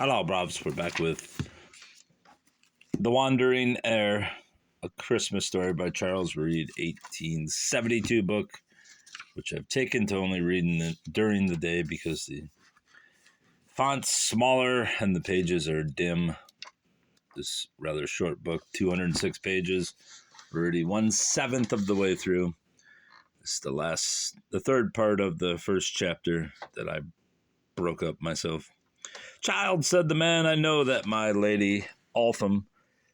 Hello, Bobs. We're back with The Wandering Heir, a Christmas story by Charles Reade, 1872 book, which I've taken to only reading during the day because the font's smaller and the pages are dim. This rather short book, 206 pages, already 1/7 of the way through. This is the third part of the first chapter that I broke up myself. Child, said the man, I know that my lady Altham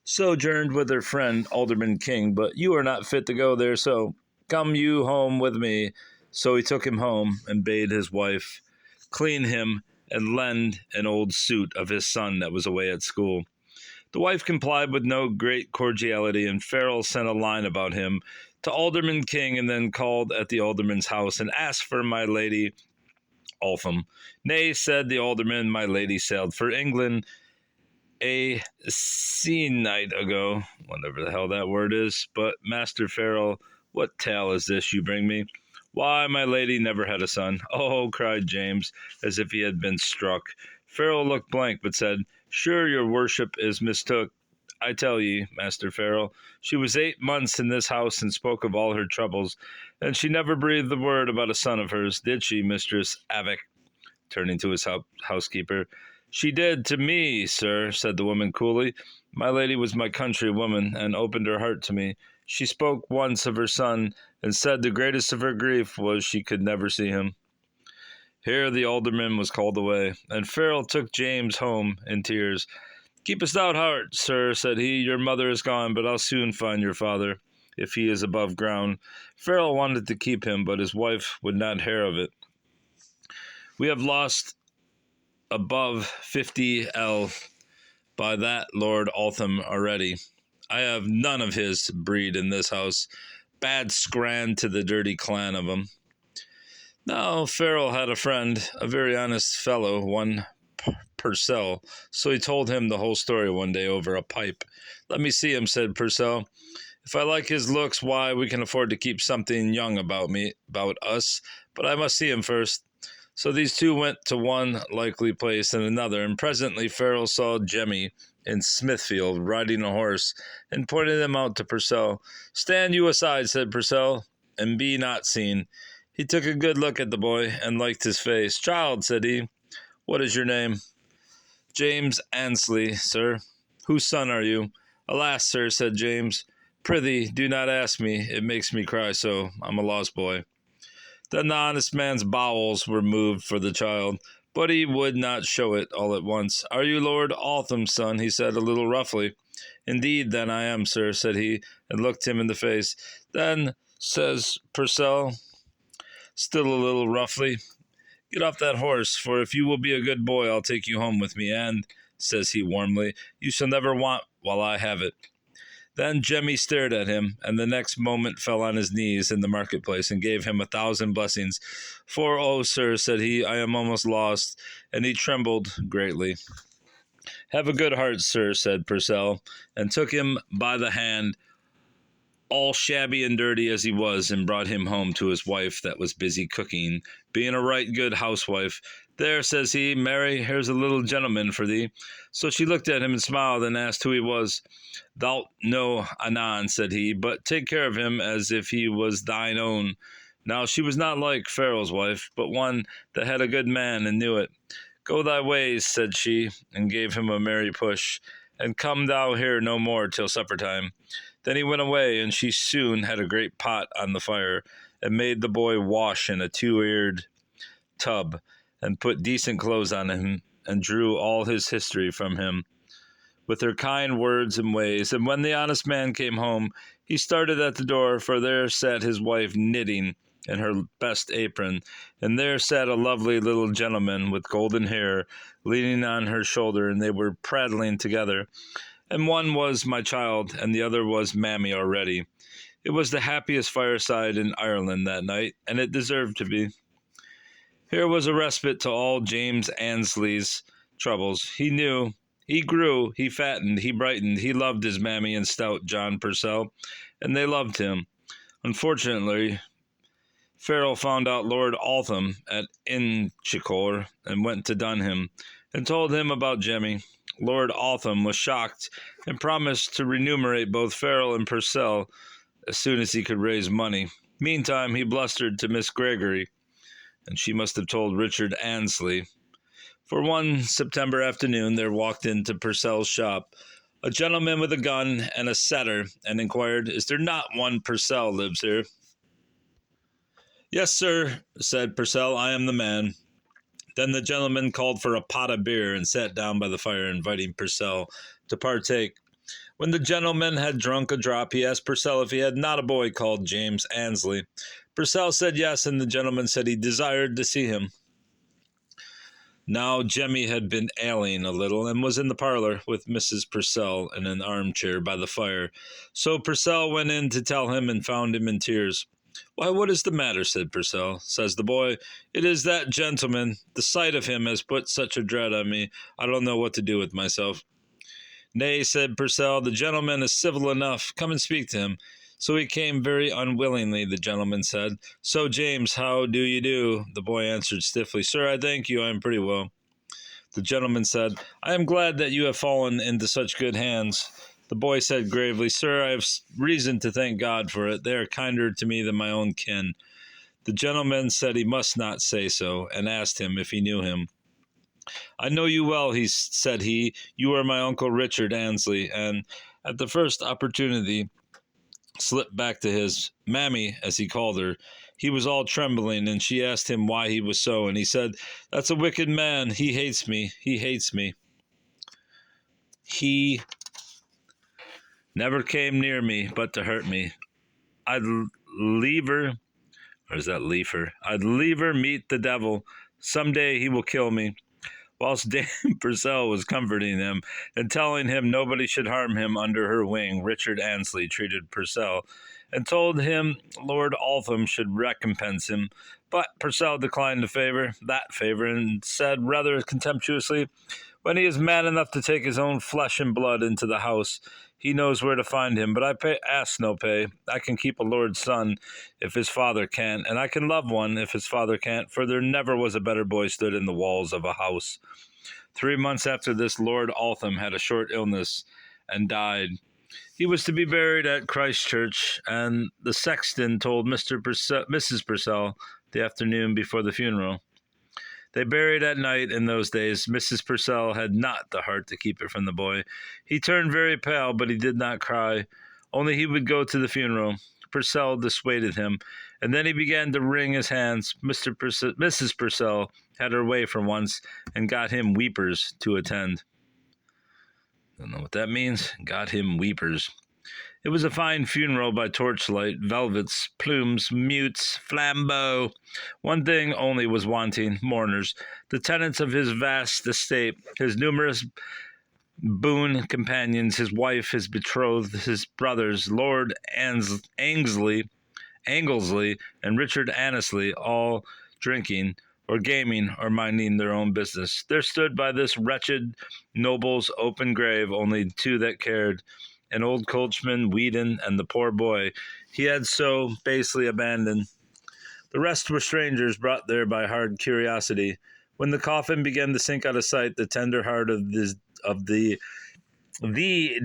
sojourned with her friend Alderman King, but you are not fit to go there, so come you home with me. So he took him home and bade his wife clean him and lend an old suit of his son that was away at school. The wife complied with no great cordiality, and Farrell sent a line about him to Alderman King, and then called at the alderman's house and asked for my lady Altham. Nay, said the alderman, my lady sailed for England a se'night ago, whatever the hell that word is. But Master Farrell, what tale is this you bring me? Why, my lady never had a son. Oh, cried James, as if he had been struck. Farrell looked blank, but said, Sure your worship is mistook. I tell ye, Master Farrell, she was 8 months in this house and spoke of all her troubles, and she never breathed a word about a son of hers, did she, Mistress Avick? Turning to his housekeeper. She did to me, sir, said the woman coolly. My lady was my countrywoman, and opened her heart to me. She spoke once of her son, and said the greatest of her grief was she could never see him. Here the alderman was called away, and Farrell took James home in tears. Keep a stout heart, sir, said he. Your mother is gone, but I'll soon find your father, if he is above ground. Farrell wanted to keep him, but his wife would not hear of it. We have lost above 50 L by that Lord Altham already. I have none of his breed in this house. Bad scran to the dirty clan of 'em. Now, Farrell had a friend, a very honest fellow, one Purcell, so he told him the whole story one day over a pipe. Let me see him, said Purcell. If I like his looks, why, we can afford to keep something young about us, but I must see him first. So these two went to one likely place and another, and presently Farrell saw Jemmy in Smithfield riding a horse, and pointed them out to Purcell. Stand you aside, said Purcell, and be not seen. He took a good look at the boy, and liked his face. Child, said he, what is your name? James Ansley, sir. Whose son are you? Alas, sir, said James, prithee, do not ask me, it makes me cry so. I'm a lost boy. Then the honest man's bowels were moved for the child, but he would not show it all at once. Are you Lord Altham's son? He said a little roughly. Indeed, then I am, sir, said he, and looked him in the face. Then, says Purcell, still a little roughly, get off that horse, for if you will be a good boy, I'll take you home with me, and, says he warmly, you shall never want while I have it. Then Jemmy stared at him, and the next moment fell on his knees in the marketplace, and gave him 1,000 blessings. For, oh, sir, said he, I am almost lost, and he trembled greatly. Have a good heart, sir, said Purcell, and took him by the hand, all shabby and dirty as he was, and brought him home to his wife that was busy cooking, being a right good housewife. There, says he, Mary, here's a little gentleman for thee. So she looked at him and smiled, and asked who he was. Thou'lt know anon, said he, but take care of him as if he was thine own. Now she was not like Farrell's wife, but one that had a good man and knew it. Go thy ways, said she, and gave him a merry push, and come thou here no more till supper time. Then he went away, and she soon had a great pot on the fire, and made the boy wash in a 2-eared tub, and put decent clothes on him, and drew all his history from him, with her kind words and ways. And when the honest man came home, he started at the door, for there sat his wife knitting in her best apron, and there sat a lovely little gentleman with golden hair leaning on her shoulder, and they were prattling together. And one was my child, and the other was Mammy already. It was the happiest fireside in Ireland that night, and it deserved to be. Here was a respite to all James Ansley's troubles. He knew, he grew, he fattened, he brightened, he loved his Mammy and stout John Purcell, and they loved him. Unfortunately, Farrell found out Lord Altham at Inchicore, and went to dun him, and told him about Jemmy. Lord Altham was shocked and promised to remunerate both Farrell and Purcell as soon as he could raise money. Meantime, he blustered to Miss Gregory, and she must have told Richard Annesley. For one September afternoon, there walked into Purcell's shop a gentleman with a gun and a setter, and inquired, "Is there not one Purcell lives here?" "Yes, sir," said Purcell, "I am the man." Then the gentleman called for a pot of beer and sat down by the fire, inviting Purcell to partake. When the gentleman had drunk a drop, he asked Purcell if he had not a boy called James Annesley. Purcell said yes, and the gentleman said he desired to see him. Now Jemmy had been ailing a little, and was in the parlour with Mrs. Purcell in an armchair by the fire. So Purcell went in to tell him, and found him in tears. "Why, what is the matter?" said Purcell. Says the boy, "It is that gentleman. The sight of him has put such a dread on me, I don't know what to do with myself." "Nay," said Purcell, "the gentleman is civil enough. Come and speak to him." So he came very unwillingly. The gentleman said, "So, James, how do you do?" The boy answered stiffly, "Sir, I thank you, I am pretty well." The gentleman said, "I am glad that you have fallen into such good hands." The boy said gravely, "Sir, I have reason to thank God for it. They are kinder to me than my own kin." The gentleman said he must not say so, and asked him if he knew him. "I know you well," said he. "You are my Uncle Richard Annesley," and at the first opportunity slipped back to his mammy, as he called her. He was all trembling, and she asked him why he was so, and he said, "That's a wicked man. He hates me. He hates me. He never came near me but to hurt me. I'd liever, or is that liefer? I'd liever meet the devil. Some day he will kill me." Whilst Dame Purcell was comforting him and telling him nobody should harm him under her wing, Richard Annesley treated Purcell and told him Lord Altham should recompense him. But Purcell declined that favor, and said rather contemptuously, "When he is mad enough to take his own flesh and blood into the house, he knows where to find him, but ask no pay. I can keep a lord's son if his father can't, and I can love one if his father can't, for there never was a better boy stood in the walls of a house." 3 months after this, Lord Altham had a short illness and died. He was to be buried at Christ Church, and the sexton told Mrs. Purcell the afternoon before the funeral. They buried at night in those days. Mrs. Purcell had not the heart to keep it from the boy. He turned very pale, but he did not cry. Only he would go to the funeral. Purcell dissuaded him, and then he began to wring his hands. Mrs. Purcell had her way for once, and got him weepers to attend. Don't know what that means. Got him weepers. It was a fine funeral by torchlight, velvets, plumes, mutes, flambeaux. One thing only was wanting: mourners. The tenants of his vast estate, his numerous boon companions, his wife, his betrothed, his brothers, Lord Anglesey, and Richard Annesley, all drinking, or gaming, or minding their own business. There stood by this wretched noble's open grave only two that cared: an old coachman, Whedon, and the poor boy he had so basely abandoned. The rest were strangers brought there by hard curiosity. When the coffin began to sink out of sight, the tender heart of the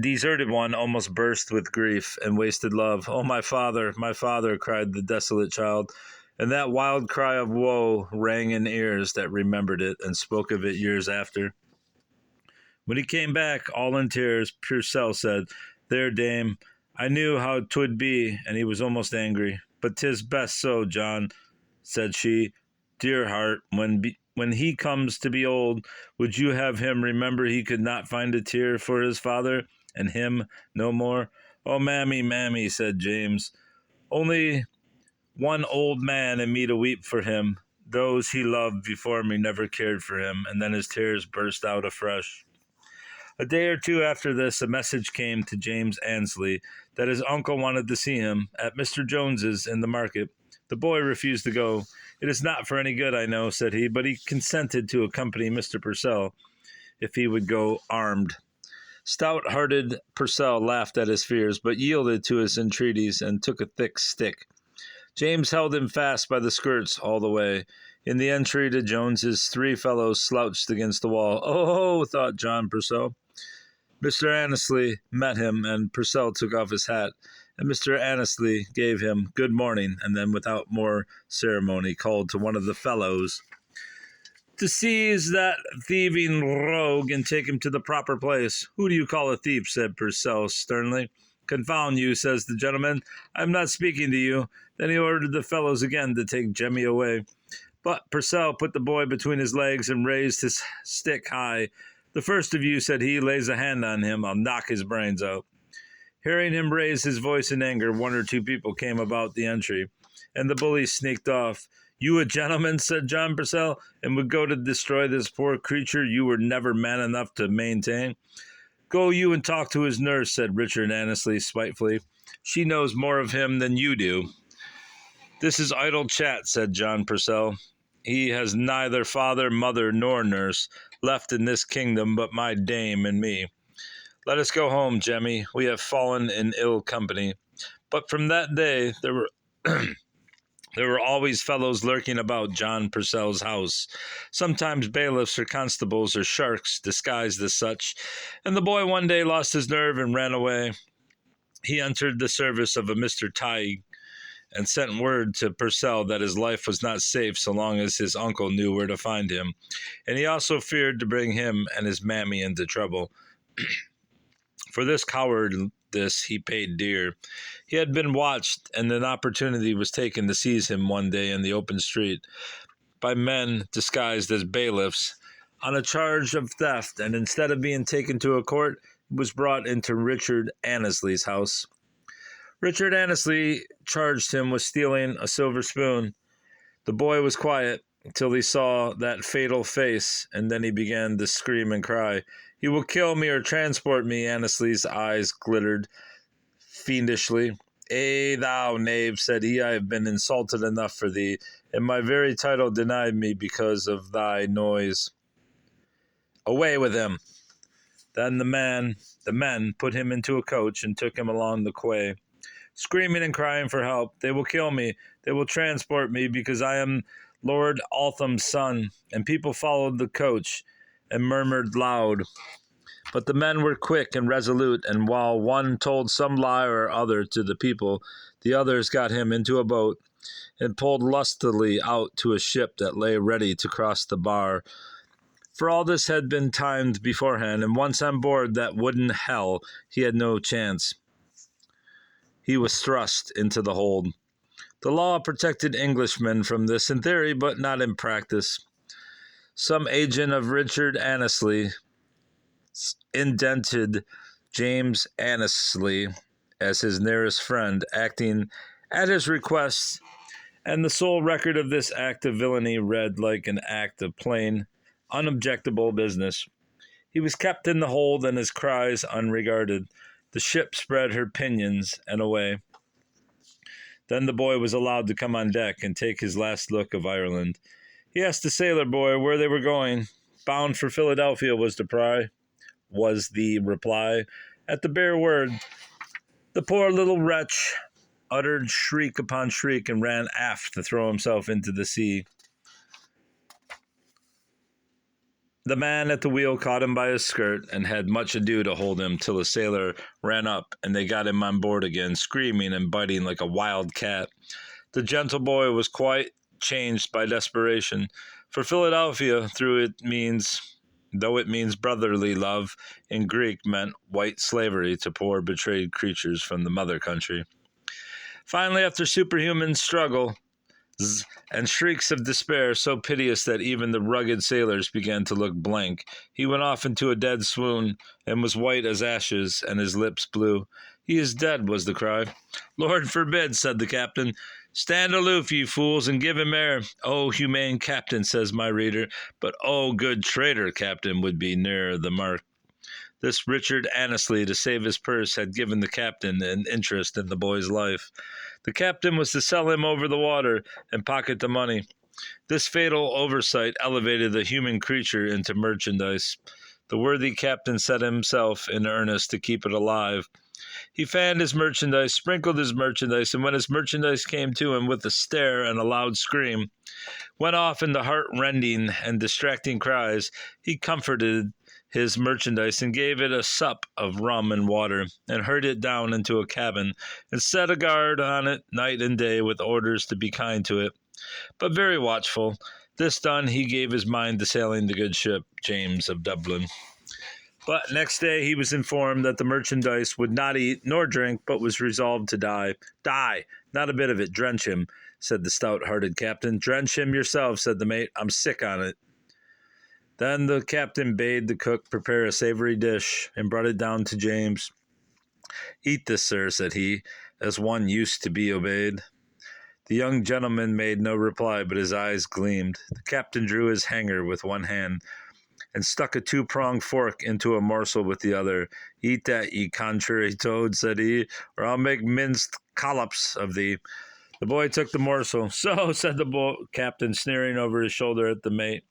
deserted one almost burst with grief and wasted love. "Oh, my father, cried the desolate child, and that wild cry of woe rang in ears that remembered it and spoke of it years after. When he came back, all in tears, Purcell said, "There, dame, I knew how 'twould be," and he was almost angry. "But 'tis best so, John," said she. "Dear heart, when he comes to be old, would you have him remember he could not find a tear for his father, and him no more?" "Oh, mammy," said James, "only one old man and me to weep for him. Those he loved before me never cared for him," and then his tears burst out afresh. A day or two after this, a message came to James Annesley that his uncle wanted to see him at Mr. Jones's in the market. The boy refused to go. "It is not for any good, I know," said he, but he consented to accompany Mr. Purcell if he would go armed. Stout-hearted Purcell laughed at his fears, but yielded to his entreaties and took a thick stick. James held him fast by the skirts all the way. In the entry to Jones's, three fellows slouched against the wall. Oh, thought John Purcell. Mr. Annesley met him, and Purcell took off his hat, and Mr. Annesley gave him good morning, and then without more ceremony called to one of the fellows to seize that thieving rogue and take him to the proper place. Who do you call a thief? Said Purcell sternly. Confound you, says the gentleman. I am not speaking to you. Then he ordered the fellows again to take Jemmy away. But Purcell put the boy between his legs and raised his stick high. The first of you, said he, lays a hand on him, I'll knock his brains out. Hearing him raise his voice in anger, one or two people came about the entry, and the bully sneaked off. You a gentleman, said John Purcell, and would go to destroy this poor creature you were never man enough to maintain? Go you and talk to his nurse, said Richard Annesley spitefully. She knows more of him than you do. This is idle chat, said John Purcell. He has neither father, mother, nor nurse left in this kingdom but my dame and me. Let us go home, Jemmy. We have fallen in ill company. But from that day there were there were always fellows lurking about John Purcell's house, sometimes bailiffs or constables or sharks disguised as such, and the boy one day lost his nerve and ran away. He entered the service of a Mr. Tighe, and sent word to Purcell that his life was not safe so long as his uncle knew where to find him, and he also feared to bring him and his mammy into trouble. For this cowardice he paid dear. He had been watched, and an opportunity was taken to seize him one day in the open street by men disguised as bailiffs on a charge of theft, and instead of being taken to a court, he was brought into Richard Annesley's house. Richard Annesley charged him with stealing a silver spoon. The boy was quiet till he saw that fatal face, and then he began to scream and cry. He will kill me or transport me. Annesley's eyes glittered fiendishly. Thou knave, said he, I have been insulted enough for thee, and my very title denied me because of thy noise. Away with him. Then the men put him into a coach and took him along the quay, screaming and crying for help. They will kill me. They will transport me because I am Lord Altham's son. And people followed the coach and murmured loud. But the men were quick and resolute, and while one told some lie or other to the people, the others got him into a boat and pulled lustily out to a ship that lay ready to cross the bar. For all this had been timed beforehand, and once on board that wooden hell, he had no chance. He was thrust into the hold. The law protected Englishmen from this in theory, but not in practice. Some agent of Richard Annesley indented James Annesley as his nearest friend, acting at his request, and the sole record of this act of villainy read like an act of plain, unobjectable business. He was kept in the hold and his cries unregarded. The ship spread her pinions and away. Then the boy was allowed to come on deck and take his last look of Ireland. He asked the sailor boy where they were going. Bound for Philadelphia was the reply. At the bare word, the poor little wretch uttered shriek upon shriek and ran aft to throw himself into the sea. The man at the wheel caught him by his skirt and had much ado to hold him till a sailor ran up and they got him on board again, screaming and biting like a wild cat. The gentle boy was quite changed by desperation, for Philadelphia, though it means brotherly love, in Greek meant white slavery to poor betrayed creatures from the mother country. Finally, after superhuman struggle and shrieks of despair so piteous that even the rugged sailors began to look blank, he went off into a dead swoon, and was white as ashes, and his lips blue. He is dead, was the cry. Lord forbid, said the captain. Stand aloof, ye fools, and give him air. Oh, humane captain, says my reader, but oh, good traitor captain would be nearer the mark. This Richard Annesley, to save his purse, had given the captain an interest in the boy's life. The captain was to sell him over the water and pocket the money. This fatal oversight elevated the human creature into merchandise. The worthy captain set himself in earnest to keep it alive, He fanned his merchandise, sprinkled his merchandise, and when his merchandise came to him with a stare and a loud scream, went off into heart-rending and distracting cries, he comforted his merchandise and gave it a sup of rum and water, and hurried it down into a cabin, and set a guard on it night and day with orders to be kind to it, but very watchful. This done, he gave his mind to sailing the good ship James of Dublin. But next day he was informed that the merchandise would not eat nor drink, but was resolved to die. Die, not a bit of it, drench him, said the stout-hearted captain. Drench him yourself, said the mate. I'm sick on it. Then the captain bade the cook prepare a savory dish, and brought it down to James. Eat this, sir, said he, as one used to be obeyed. The young gentleman made no reply, but his eyes gleamed. The captain drew his hanger with one hand, and stuck a two-pronged fork into a morsel with the other. Eat that, ye contrary toad, said he, or I'll make minced collops of thee. The boy took the morsel. So, said the captain, sneering over his shoulder at the mate.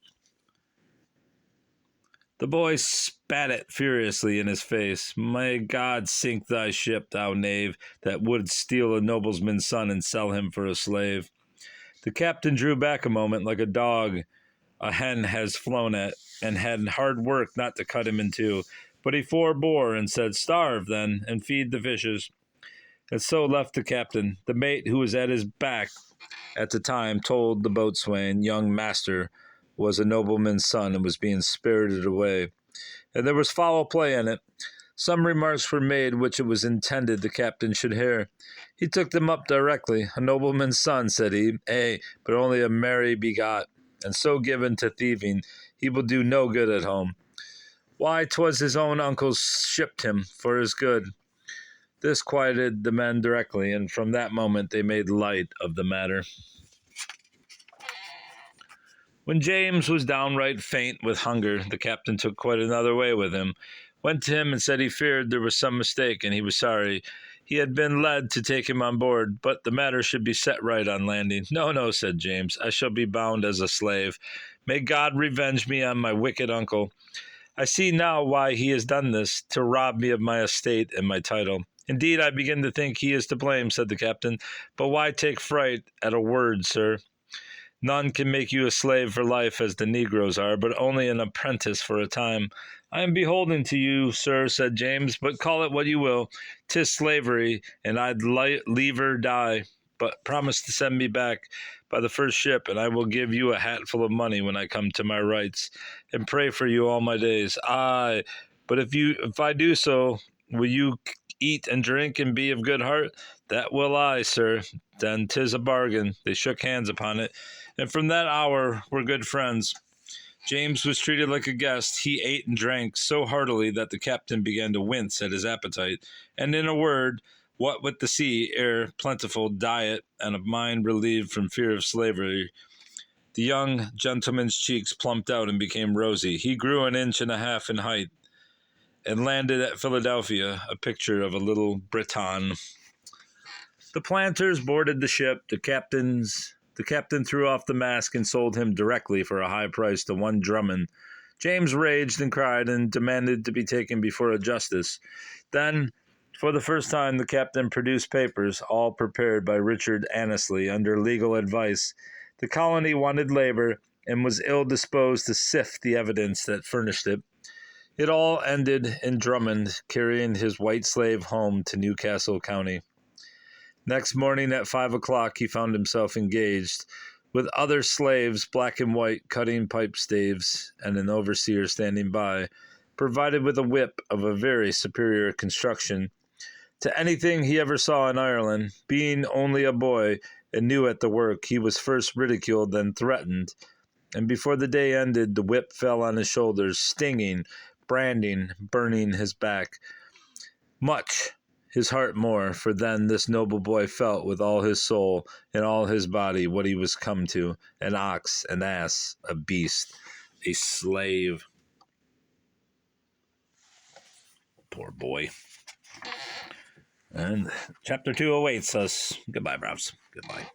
The boy spat it furiously in his face. May God sink thy ship, thou knave, that wouldst steal a nobleman's son and sell him for a slave. The captain drew back a moment like a dog a hen has flown at, and had hard work not to cut him in two. But he forebore and said, Starve, then, and feed the fishes. And so left the captain. The mate, who was at his back at the time, told the boatswain, young master was a nobleman's son and was being spirited away. And there was foul play in it. Some remarks were made which it was intended the captain should hear. He took them up directly. A nobleman's son, said he, but only a merry begot, and so given to thieving, he will do no good at home. Why, 'twas his own uncles shipped him for his good. This quieted the men directly, and from that moment they made light of the matter. When James was downright faint with hunger, the captain took quite another way with him, went to him and said he feared there was some mistake, and he was sorry he had been led to take him on board, but the matter should be set right on landing. No, no, said James, I shall be bound as a slave. May God revenge me on my wicked uncle. I see now why he has done this, to rob me of my estate and my title. Indeed, I begin to think he is to blame, said the captain, but why take fright at a word, sir? None can make you a slave for life as the negroes are, but only an apprentice for a time. I am beholden to you, sir, said James, but call it what you will. 'Tis slavery, and I'd liever die. But promise to send me back by the first ship, and I will give you a hatful of money when I come to my rights, and pray for you all my days. Aye, but if I do so, will you eat and drink and be of good heart? That will I, sir. Then 'tis a bargain. They shook hands upon it, and from that hour were good friends. James was treated like a guest. He ate and drank so heartily that the captain began to wince at his appetite, and in a word, what with the sea air, plentiful diet, and a mind relieved from fear of slavery, the young gentleman's cheeks plumped out and became rosy. He grew an inch and a half in height, and landed at Philadelphia, a picture of a little Briton. The planters boarded the ship. The captain threw off the mask and sold him directly for a high price to one Drummond. James raged and cried and demanded to be taken before a justice. Then, for the first time, the captain produced papers, all prepared by Richard Annesley under legal advice. The colony wanted labor and was ill disposed to sift the evidence that furnished it. It all ended in Drummond carrying his white slave home to Newcastle County. Next morning at 5 o'clock, he found himself engaged with other slaves, black and white, cutting pipe staves, and an overseer standing by, provided with a whip of a very superior construction to anything he ever saw in Ireland. Being only a boy and new at the work, he was first ridiculed, then threatened, and before the day ended, the whip fell on his shoulders, stinging, branding, burning his back. Much, his heart more, for then this noble boy felt with all his soul and all his body what he was come to, an ox, an ass, a beast, a slave. Poor boy. And chapter 2 awaits us. Goodbye, Bravs. Goodbye.